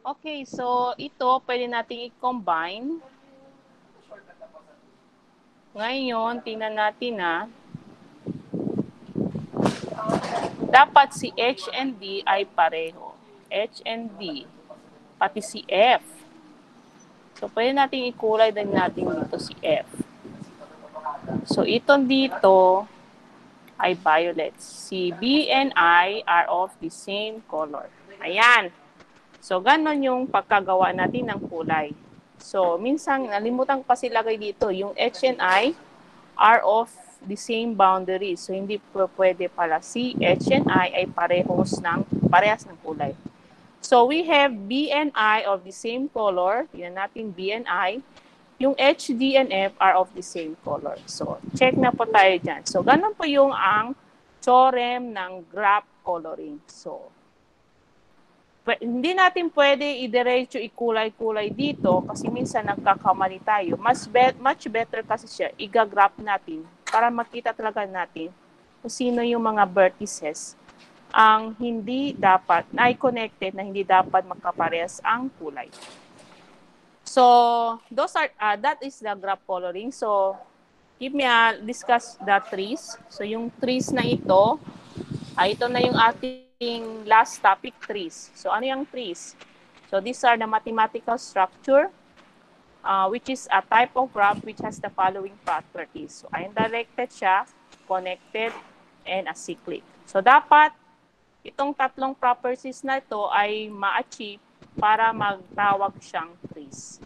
okay, so ito pwede nating i-combine. Ngayon, tingnan natin na dapat si H and D ay pareho. H and D, pati si F. So, pwede nating ikulay din natin dito si F. So, itong dito ay violet. Si B and I are of the same color. Ayan. So, ganon yung pagkagawa natin ng kulay. So, minsan, nalimutan ko kasi lagay dito, yung H and I are of the same boundary. So, hindi pwede pala si H and I ay parehas ng kulay. So, we have B and I of the same color. Yan natin B and I. Yung H, D, and F are of the same color. So, check na po tayo dyan. So, ganun po yung ang theorem ng graph coloring. So, hindi natin pwede i-diretso ikulay-kulay dito kasi minsan nagkakamali tayo. Much better kasi siya, i-graph natin para makita talaga natin kung sino yung mga vertices ang hindi dapat, na connected na hindi dapat magkaparehas ang kulay. So, that is the graph coloring. So, discuss the trees. So, yung trees na ito na yung ating last topic, trees. So, ano yung trees? So, these are the mathematical structure, which is a type of graph which has the following properties. So, undirected siya, connected, and acyclic. So, dapat itong tatlong properties na ito ay ma-achieve para magtawag siyang trees.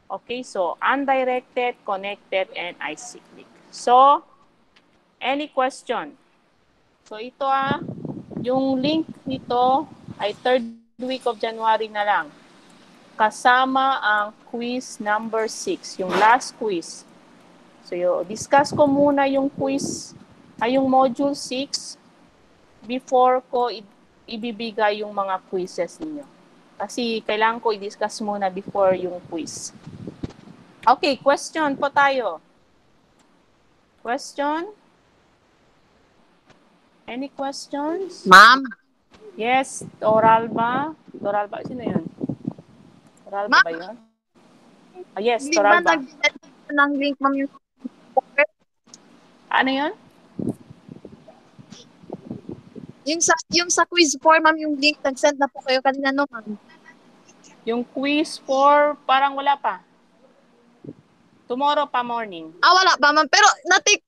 Okay, so undirected, connected, and acyclic. So, any question? So, ito yung link nito ay 3rd week of January na lang. Kasama ang quiz number 6, yung last quiz. So, discuss ko muna yung quiz, yung module 6, before ko ibibigay yung mga quizzes ninyo. Kasi kailangan ko i-discuss muna before yung quiz. Okay, question po tayo. Question? Any questions? Ma'am? Yes, oral ba? Oral ba? Sino yun? Oral ba yun? Yes, Hindi oral ba? ng link, ma'am, yung Ano yun? yung sa quiz 4, ma'am, yung link, nag-send na po kayo kanina, no, ma'am? Yung quiz for, parang wala pa. Tomorrow pa morning. Wala pa, ma'am. Pero na-take,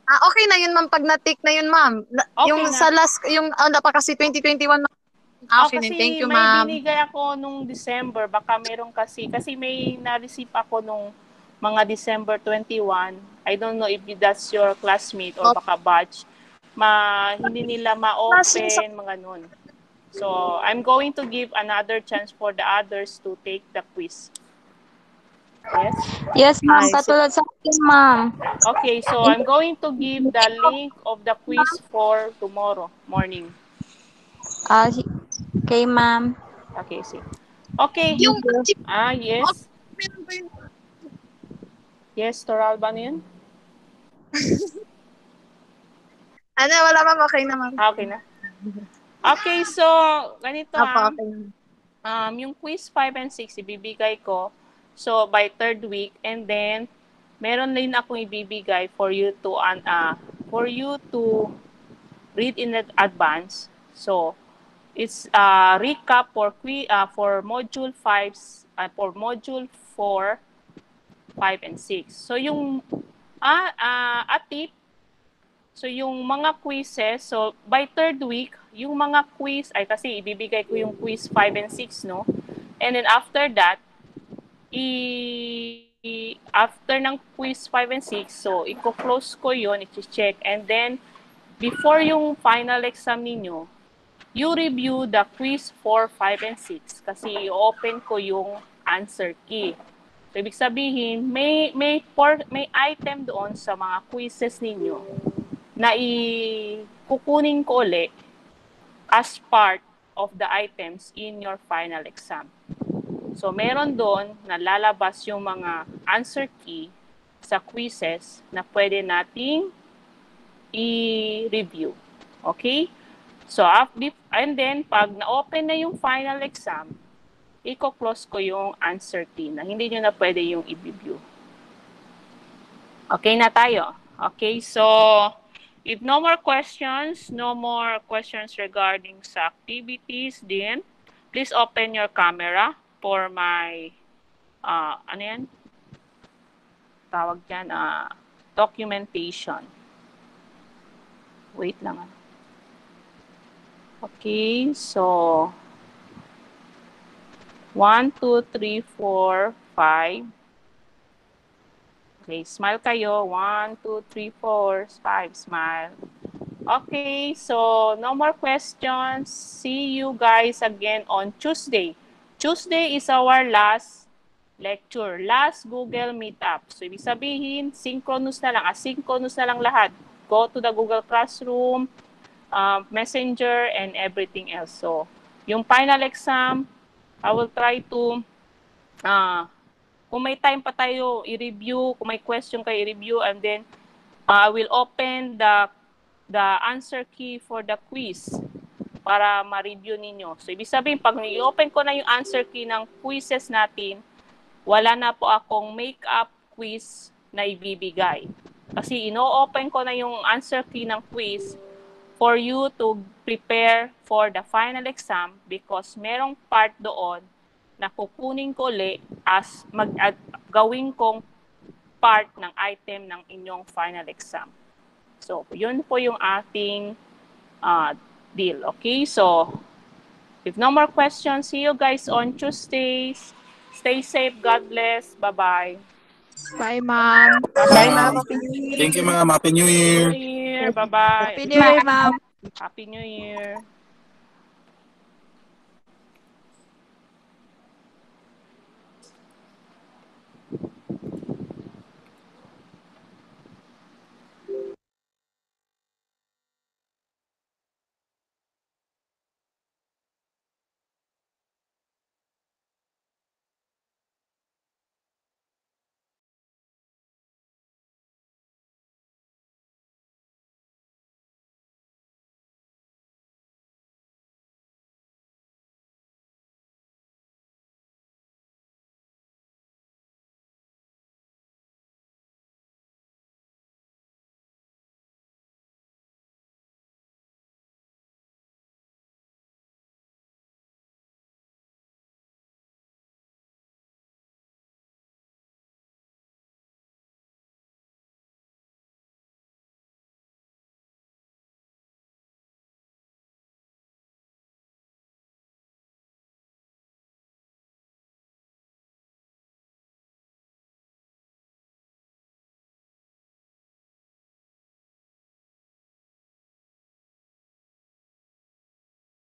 okay na yun, ma'am, pag na-take na yun, ma'am. Okay yung na. sa last, yung, pa kasi 2021, ma'am. Okay, Kasi thank you, may ma'am. binigay ako nung December, baka meron kasi may na-receive ako nung mga December 21. I don't know if that's your classmate or baka batch. Hindi nila ma-open, mga nun. So, I'm going to give another chance for the others to take the quiz. Yes? Yes, ma'am. Katulad sa akin, ma'am. Okay, so I'm going to give the link of the quiz for tomorrow morning. Okay, ma'am. Okay, see. Okay. Yes. Yes, Toral ba yun? Wala, ma'am. Okay na, ma'am. Okay na. Okay, so, ganito Okay. yung quiz 5 and 6, ibibigay ko. So, by 3rd week. And then, meron din akong ibibigay for you to read in advance. So, it's recap for module 5, for module 4, 5, and 6. So, yung a tip, so yung mga quizzes, so by 3rd week, yung mga quiz, kasi ibibigay ko yung quiz 5 and 6, no? And then after that, after ng quiz 5 and 6, so i-close ko yun, i-check, and then before yung final exam ninyo, you review the quiz 4, 5, and 6 kasi i-open ko yung answer key. So, ibig sabihin, may item doon sa mga quizzes ninyo na kukunin ko ulit as part of the items in your final exam. So, meron doon na lalabas yung mga answer key sa quizzes na pwede nating i-review. Okay? So, and then, pag na-open na yung final exam, i-close ko yung answer key na hindi nyo na pwede yung i-review. Okay na tayo? Okay, so, if no more questions regarding sa activities din, please open your camera for my, ano yan? Tawag dyan, documentation. Wait lang. Okay, so, 1, 2, 3, 4, 5. Okay, smile kayo. 1, 2, 3, 4, 5. Smile. Okay, so no more questions. See you guys again on Tuesday. Tuesday is our last lecture, last Google Meetup. So, ibig sabihin, synchronous na lang, asynchronous na lang lahat. Go to the Google Classroom, Messenger, and everything else. So, yung final exam, I will try to, kung may time pa tayo, i-review. Kung may question kayo, i-review. And then, I will open the answer key for the quiz para ma-review ninyo. So, ibig sabihin, pag i-open ko na yung answer key ng quizzes natin, wala na po akong make-up quiz na ibibigay. Kasi ino-open ko na yung answer key ng quiz for you to prepare for the final exam because merong part doon na kukunin ko ulit as gawin kong part ng item ng inyong final exam. So, yun po yung ating deal. Okay? So, if no more questions, see you guys on Tuesdays. Stay safe. God bless. Bye-bye. Bye, ma'am. Bye, ma'am. Thank you, ma'am. Happy New Year. New Year. Bye-bye. Happy New Year, ma'am. Happy New Year.